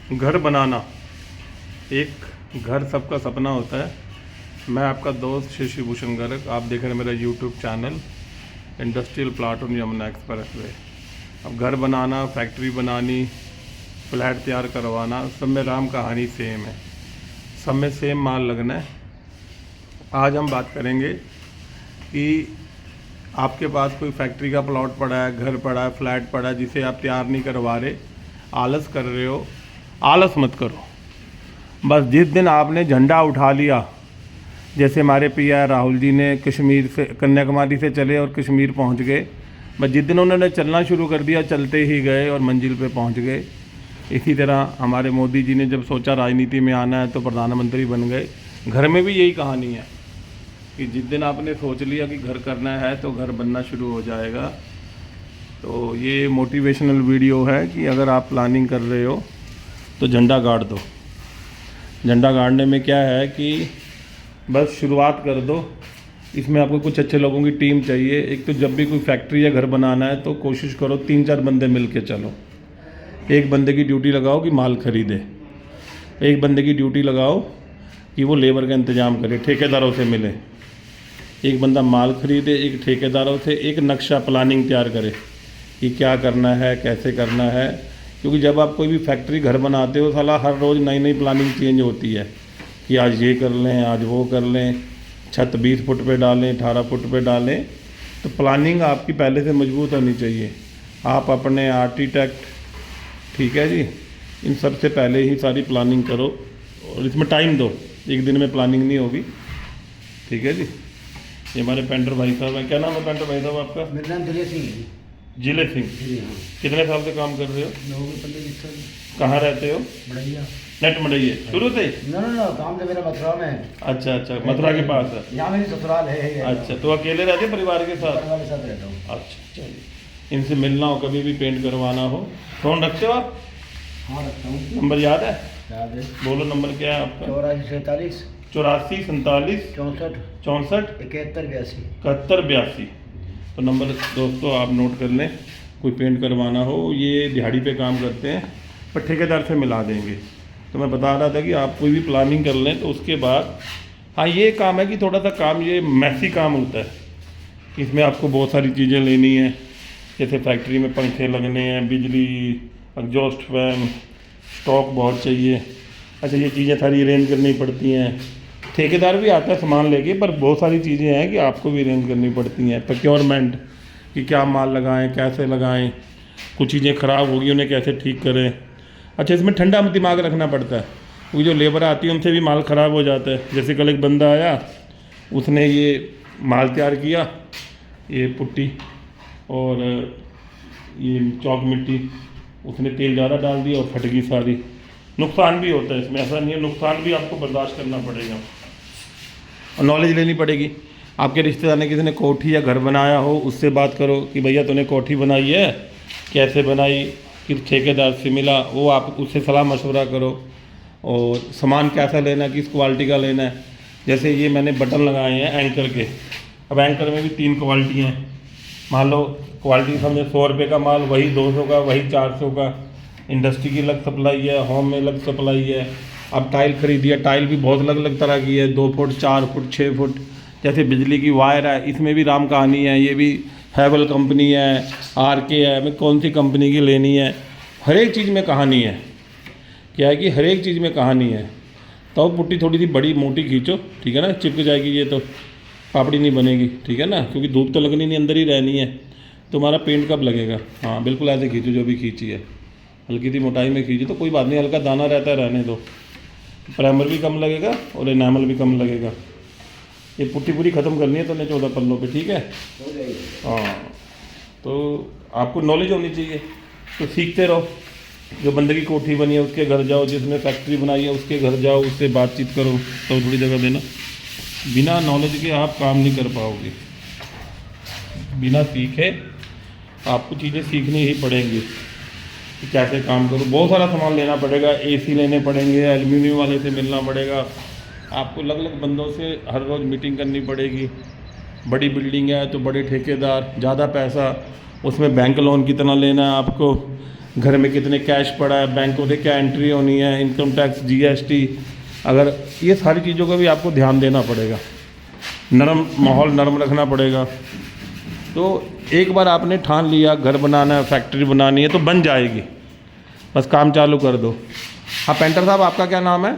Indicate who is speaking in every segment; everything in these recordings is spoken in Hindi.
Speaker 1: घर बनाना एक घर सबका सपना होता है। मैं आपका दोस्त श्री शिवभूषण गर्ग, आप देख रहे हैं मेरा YouTube channel industrial plot on Yamuna express way. अब घर बनाना, फैक्ट्री बनानी, फ्लैट तैयार करवाना, सब में राम कहानी सेम है, सब में सेम माल लगना है। आज हम बात करेंगे कि आपके पास कोई फैक्ट्री का प्लॉट पड़ा है, घर पड़ा है, फ्लैट पड़ा है, जिसे आप तैयार नहीं करवा रहे, आलस कर रहे हो। आलस मत करो। बस जिस दिन आपने झंडा उठा लिया, जैसे हमारे पीआर राहुल जी ने कश्मीर से, कन्याकुमारी से चले और कश्मीर पहुंच गए, बस जिस दिन उन्होंने चलना शुरू कर दिया, चलते ही गए और मंजिल पे पहुंच गए। इसी तरह हमारे मोदी जी ने जब सोचा राजनीति में आना है तो प्रधानमंत्री बन गए। घर में भी यही कहानी है कि जिस दिन आपने सोच लिया कि घर करना है तो घर बनना शुरू हो जाएगा। तो ये मोटिवेशनल वीडियो है कि अगर आप प्लानिंग कर रहे हो तो झंडा गाड़ दो। झंडा गाड़ने में क्या है कि बस शुरुआत कर दो। इसमें आपको कुछ अच्छे लोगों की टीम चाहिए। एक तो जब भी कोई फैक्ट्री या घर बनाना है तो कोशिश करो 3-4 बंदे मिल के चलो। एक बंदे की ड्यूटी लगाओ कि माल खरीदे, एक बंदे की ड्यूटी लगाओ कि वो लेबर का इंतज़ाम करे, ठेकेदारों से मिले। एक बंदा माल खरीदे, एक ठेकेदारों से एक नक्शा प्लानिंग तैयार करे कि क्या करना है, कैसे करना है। क्योंकि जब आप कोई भी फैक्ट्री घर बनाते हो, साला हर रोज़ नई नई प्लानिंग चेंज होती है कि आज ये कर लें, आज वो कर लें, छत 20 फुट पे डालें, 18 फुट पे डालें। तो प्लानिंग आपकी पहले से मजबूत होनी चाहिए। आप अपने आर्किटेक्ट, ठीक है जी, इन सब से पहले ही सारी प्लानिंग करो और इसमें टाइम दो। एक दिन में प्लानिंग नहीं होगी, ठीक है जी। ये हमारे पेंटर भाई साहब हैं। क्या नाम है पेंटर भाई साहब आपका?
Speaker 2: मेरा नाम जिले सिंह है।
Speaker 1: जिले सिंह। कितने साल से काम कर रहे हो?
Speaker 2: 15-20 साल।
Speaker 1: कहाँ रहते हो?
Speaker 2: बढ़िया।
Speaker 1: नेट मड़ैया शुरू से?
Speaker 2: ना काम तो मेरा मथुरा में है।
Speaker 1: अच्छा अच्छा, मथुरा के पास है।
Speaker 2: यहाँ मेरी ससुराल है।
Speaker 1: अच्छा, तो अकेले रहते हो परिवार के साथ?
Speaker 2: परिवार के साथ रहता हूँ।
Speaker 1: अच्छा चलिए, इनसे मिलना हो, कभी भी पेंट करवाना हो। फ़ोन रखते हो आप?
Speaker 2: हाँ रखता हूँ।
Speaker 1: नंबर याद है?
Speaker 2: याद है।
Speaker 1: बोलो नंबर क्या है आपका?
Speaker 2: 84
Speaker 1: 84 47
Speaker 2: 64
Speaker 1: 64
Speaker 2: 71 82।
Speaker 1: 71 82। तो नंबर दोस्तों आप नोट कर लें। कोई पेंट करवाना हो, ये दिहाड़ी पे काम करते हैं, पर ठेकेदार से मिला देंगे। तो मैं बता रहा था कि आप कोई भी प्लानिंग कर लें तो उसके बाद, हाँ ये काम है कि थोड़ा सा काम ये मैसी काम होता है। इसमें आपको बहुत सारी चीज़ें लेनी है, जैसे फैक्ट्री में पंखे लगने हैं, बिजली, एग्जॉस्ट फैन, स्टॉक बहुत चाहिए। अच्छा, ये चीज़ें सारी अरेंज करनी पड़ती हैं। ठेकेदार भी आता है सामान लेके, पर बहुत सारी चीज़ें हैं कि आपको भी अरेंज करनी पड़ती हैं। प्रोक्योरमेंट कि क्या माल लगाएं, कैसे लगाएं, कुछ चीज़ें ख़राब होगी उन्हें कैसे ठीक करें। अच्छा, इसमें ठंडा दिमाग रखना पड़ता है, क्योंकि जो लेबर आती है उनसे भी माल ख़राब हो जाता है। जैसे कल एक बंदा आया, उसने ये माल तैयार किया, ये पुट्टी और ये चौक मिट्टी, उसने तेल ज़्यादा डाल दिया और फट गई सारी। नुकसान भी होता है इसमें, ऐसा नहीं है, नुकसान भी आपको बर्दाश्त करना पड़ेगा और नॉलेज लेनी पड़ेगी। आपके रिश्तेदार ने किसी ने कोठी या घर बनाया हो, उससे बात करो कि भैया तूने कोठी बनाई है, कैसे बनाई, किस ठेकेदार से मिला, वो आप उससे सलाह मशवरा करो। और सामान कैसा लेना है, किस क्वालिटी का लेना है। जैसे ये मैंने बटन लगाए हैं एंकर के। अब एंकर में भी 3 क्वालिटी हैं। मान लो क्वालिटी समझे 100 रुपये का माल, वही 200 का, वही 400 का। इंडस्ट्री की अलग सप्लाई है, होम में अलग सप्लाई है। अब टाइल खरीदी है, टाइल भी बहुत अलग अलग तरह की है, 2 फुट, 4 फुट, 6 फुट। जैसे बिजली की वायर है, इसमें भी राम कहानी है। ये भी हैवल कंपनी है, RK है, मैं कौन सी कंपनी की लेनी है। हर एक चीज़ में कहानी है। क्या है कि हर एक चीज़ में कहानी है। तो पुट्टी थोड़ी सी बड़ी मोटी खींचो, ठीक है ना, चिपक जाएगी ये तो पापड़ी नहीं बनेगी, ठीक है ना, क्योंकि धूप तो लगनी नहीं, अंदर ही रहनी है। तुम्हारा पेंट कब लगेगा? हाँ बिल्कुल ऐसे खींचो जो भी खींची है, हल्की सी मोटाई में खींची तो कोई बात नहीं, हल्का दाना रहता है, रहने दो। प्राइमर भी कम लगेगा और एनामल भी कम लगेगा। ये पुट्टी पूरी ख़त्म करनी है तो 14 पल्लों पे, ठीक है। हाँ, तो आपको नॉलेज होनी चाहिए, तो सीखते रहो। जो बंदे की कोठी बनी है उसके घर जाओ, जिसने फैक्ट्री बनाई है उसके घर जाओ, उससे बातचीत करो, तो थोड़ी जगह देना। बिना नॉलेज के आप काम नहीं कर पाओगे। बिना सीखे आपको चीज़ें सीखनी ही पड़ेंगी कि कैसे काम करो। बहुत सारा सामान लेना पड़ेगा, AC लेने पड़ेंगे, एल्यूमिनियम वाले से मिलना पड़ेगा, आपको अलग अलग बंदों से हर रोज़ मीटिंग करनी पड़ेगी। बड़ी बिल्डिंग है तो बड़े ठेकेदार, ज़्यादा पैसा, उसमें बैंक लोन कितना लेना है आपको, घर में कितने कैश पड़ा है, बैंकों से क्या एंट्री होनी है, इनकम टैक्स, जीएसटी, अगर ये सारी चीज़ों का भी आपको ध्यान देना पड़ेगा। नरम माहौल नरम रखना पड़ेगा। तो एक बार आपने ठान लिया घर बनाना है, फैक्ट्री बनानी है, तो बन जाएगी, बस काम चालू कर दो। हाँ पेंटर साहब, आपका क्या नाम है?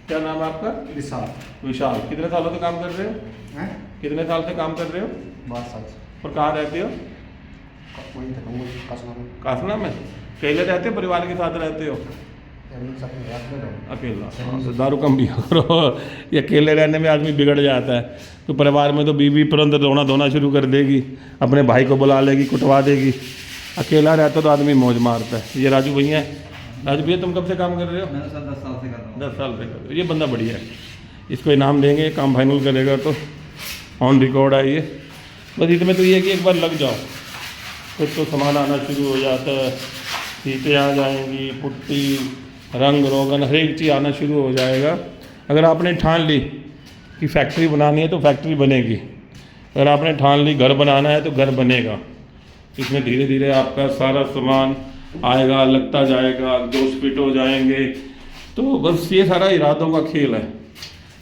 Speaker 1: क्या नाम है आपका?
Speaker 2: विशाल।
Speaker 1: विशाल। कितने सालों से काम कर रहे हो?
Speaker 2: हैं?
Speaker 1: कितने साल से काम कर रहे हो?
Speaker 2: 12 साल से।
Speaker 1: और कहाँ रहते हो?
Speaker 2: वहीं तक हूँ, कसना में।
Speaker 1: कासना में। अकेले रहते हो, परिवार के साथ रहते हो?
Speaker 2: फैमिली के साथ में रात में रहूँ।
Speaker 1: अकेला। हाँ, तो दारू कम पिया करो। ये अकेले रहने में आदमी बिगड़ जाता है। तो परिवार में तो बीवी तुरंत रोना धोना शुरू कर देगी, अपने भाई को बुला लेगी, कुटवा देगी। अकेला रहता तो आदमी मौज मारता है। ये राजू भैया है। राजू भैया, तुम कब से काम कर रहे हो?
Speaker 2: मैंने सर 10 साल से कर रहा हूँ।
Speaker 1: 10 साल से कर रहे हो। ये बंदा बढ़िया है, इसको इनाम देंगे, काम फाइनल करेगा तो ऑन रिकॉर्ड है ये। बस इसमें तो ये है कि एक बार लग जाओ, कुछ तो सामान आना शुरू हो जाता है, सीटें आ जाएंगी, पुट्टी, रंग रोगन, हर एक चीज़ आना शुरू हो जाएगा। अगर आपने ठान ली कि फैक्ट्री बनानी है तो फैक्ट्री बनेगी, अगर आपने ठान ली घर बनाना है तो घर बनेगा। इसमें धीरे धीरे आपका सारा सामान आएगा, लगता जाएगा, दोस्त फिट हो जाएंगे। तो बस ये सारा इरादों का खेल है।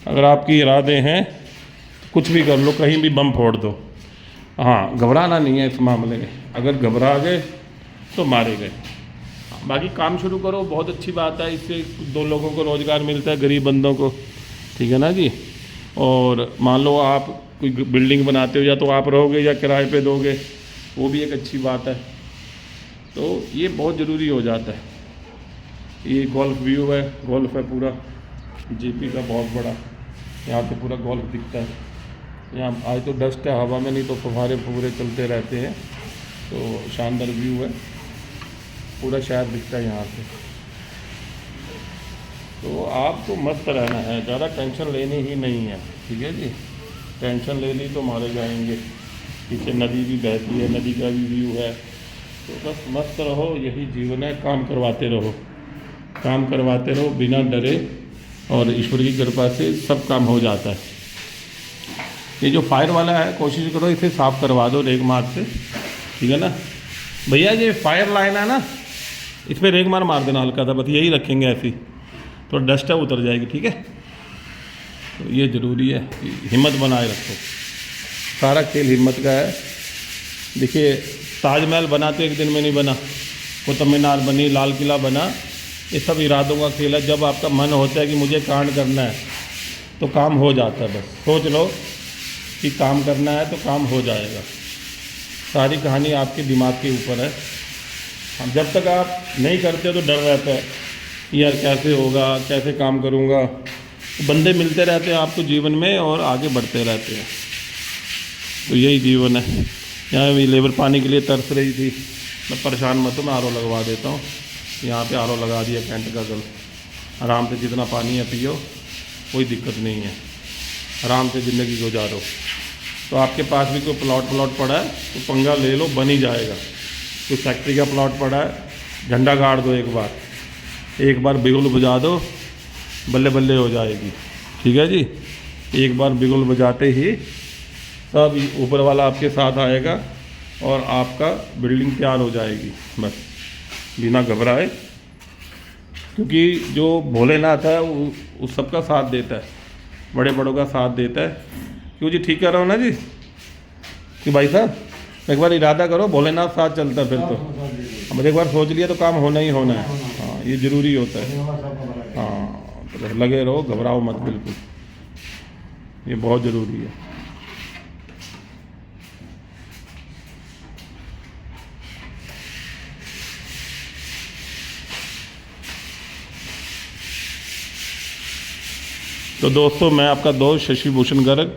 Speaker 1: अगर आपके इरादे हैं कुछ भी कर लो, कहीं भी बम फोड़ दो। हाँ, घबराना नहीं है इस मामले में। अगर घबरा गए तो मारे गए। बाकी काम शुरू करो, बहुत अच्छी बात है। इससे 2 लोगों को रोज़गार मिलता है, गरीब बंदों को, ठीक है ना जी। और मान लो आप कोई बिल्डिंग बनाते हो, या तो आप रहोगे या किराए पे दोगे, वो भी एक अच्छी बात है। तो ये बहुत ज़रूरी हो जाता है। ये गोल्फ व्यू है, गोल्फ है पूरा जेपी का बहुत बड़ा, यहाँ से पूरा गोल्फ दिखता है। यहाँ आज तो डस्ट है हवा में, नहीं तो फव्वारे पूरे चलते रहते हैं। तो शानदार व्यू है, पूरा शहर दिखता है यहाँ से। तो आपको मस्त रहना है, ज़्यादा टेंशन लेनी ही नहीं है, ठीक है जी। टेंशन ले ली तो मारे जाएंगे। पीछे नदी भी बहती है, नदी का भी व्यू है। तो बस मस्त रहो, यही जीवन है। काम करवाते रहो, काम करवाते रहो बिना डरे, और ईश्वर की कृपा से सब काम हो जाता है। ये जो फायर वाला है, कोशिश करो इसे साफ़ करवा दो रेग मार से, ठीक है ना भैया। ये फायर लाइन है ना, इस पर रेग मार देना हल्का सा, बस यही रखेंगे ऐसी, तो डस्ट है उतर जाएगी, ठीक है। तो ये ज़रूरी है कि हिम्मत बनाए रखो। सारा खेल हिम्मत का है। देखिए, ताजमहल बना तो एक दिन में नहीं बना, कुतुब मीनार बनी, लाल किला बना, ये सब इरादों का खेल है। जब आपका मन होता है कि मुझे कांड करना है तो काम हो जाता है। बस सोच लो कि काम करना है तो काम हो जाएगा। सारी कहानी आपके दिमाग के ऊपर है। जब तक आप नहीं करते तो डर रहता है, यार कैसे होगा, कैसे काम करूँगा। तो बंदे मिलते रहते हैं आपको जीवन में और आगे बढ़ते रहते हैं। तो यही जीवन है। यहाँ भी लेबर पानी के लिए तरस रही थी, मैं परेशान मत हूँ, मैं आरओ लगवा देता हूँ। यहाँ पे आरओ लगा दिया कैंट का कल। आराम से जितना पानी है पियो, कोई दिक्कत नहीं है, आराम से ज़िंदगी गुजारो। तो आपके पास भी कोई प्लॉट पड़ा है तो पंगा ले लो, बन ही जाएगा। कोई फैक्ट्री का प्लॉट पड़ा है, झंडा गाड़ दो, एक बार बिगुल बजा दो, बल्ले बल्ले हो जाएगी, ठीक है जी। एक बार बिगुल बजाते ही सब ऊपर वाला आपके साथ आएगा और आपका बिल्डिंग तैयार हो जाएगी, बस बिना घबराए। क्योंकि जो भोलेनाथ है वो सबका साथ देता है, बड़े बड़ों का साथ देता है। क्यों जी, ठीक कर रहा हूँ ना जी कि भाई साहब, एक बार इरादा करो, भोलेनाथ साथ चलता है फिर तो। अब एक बार सोच लिया तो काम होना ही होना है। हाँ, ये ज़रूरी होता है। हाँ, तो लगे रहो, घबराओ मत बिल्कुल, ये बहुत ज़रूरी है। तो दोस्तों, मैं आपका दोस्त शशि भूषण गर्ग।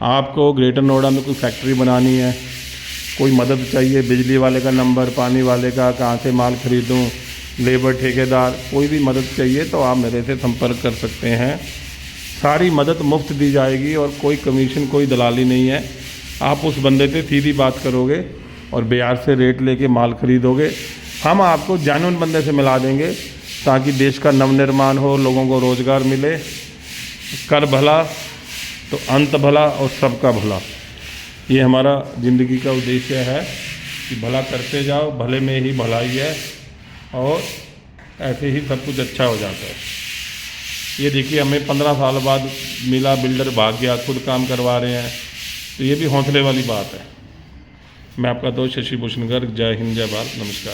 Speaker 1: आपको ग्रेटर नोएडा में कोई फैक्ट्री बनानी है, कोई मदद चाहिए, बिजली वाले का नंबर, पानी वाले का, कहाँ से माल खरीदूं, लेबर, ठेकेदार, कोई भी मदद चाहिए तो आप मेरे से संपर्क कर सकते हैं। सारी मदद मुफ्त दी जाएगी और कोई कमीशन, कोई दलाली नहीं है। आप उस बंदे से सीधी बात करोगे और बाज़ार से रेट लेके माल खरीदोगे। हम आपको जेन्युइन बंदे से मिला देंगे ताकि देश का नवनिर्माण हो, लोगों को रोज़गार मिले। कर भला तो अंत भला और सबका भला, ये हमारा ज़िंदगी का उद्देश्य है। कि भला करते जाओ, भले में ही भलाई है और ऐसे ही सब कुछ अच्छा हो जाता है। ये देखिए हमें 15 साल बाद मिला, बिल्डर भाग गया, खुद काम करवा रहे हैं, तो ये भी हौसले वाली बात है। मैं आपका दोस्त शशि भूषण गर्ग। जय हिंद, जय भारत, नमस्कार।